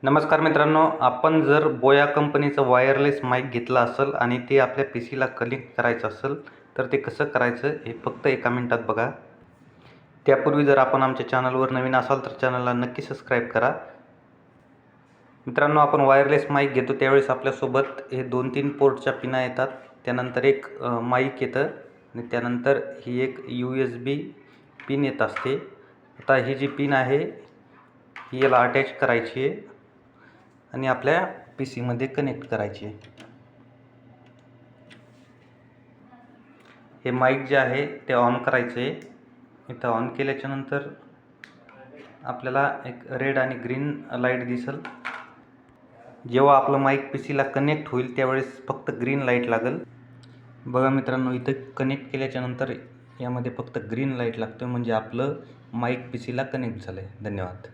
नमस्कार मित्रांनो, आपण जर बोया कंपनीचं वायरलेस माईक घेतला असेल आणि ते आपल्या पीसीला कनेक्ट करायचं असेल तर ते कसं करायचं हे फक्त एका मिनिटात बघा. त्यापूर्वी जर आपण आमच्या चॅनलवर नवीन असाल तर चॅनलला नक्की सबस्क्राईब करा. मित्रांनो, आपण वायरलेस माईक घेतो त्यावेळेस आपल्यासोबत हे 2-3 पोर्टच्या पिना येतात. त्यानंतर एक माईक येतं आणि त्यानंतर ही एक USB पिन येत असते. आता ही जी पिन आहे ही याला अटॅच करायची आहे आणि आपल्या पीसीमध्ये कनेक्ट करायची आहे. हे माईक जे आहे ते ऑन करायचे आहे. इथं ऑन केल्याच्या नंतर आपल्याला एक रेड आणि ग्रीन लाईट दिसेल. जेव्हा आपलं माईक पीसीला कनेक्ट होईल त्यावेळेस फक्त ग्रीन लाईट लागेल. बघा मित्रांनो, इथं कनेक्ट केल्याच्या नंतर यामध्ये फक्त ग्रीन लाईट लागतो म्हणजे आपलं माईक पीसीला कनेक्ट झालं आहे. धन्यवाद.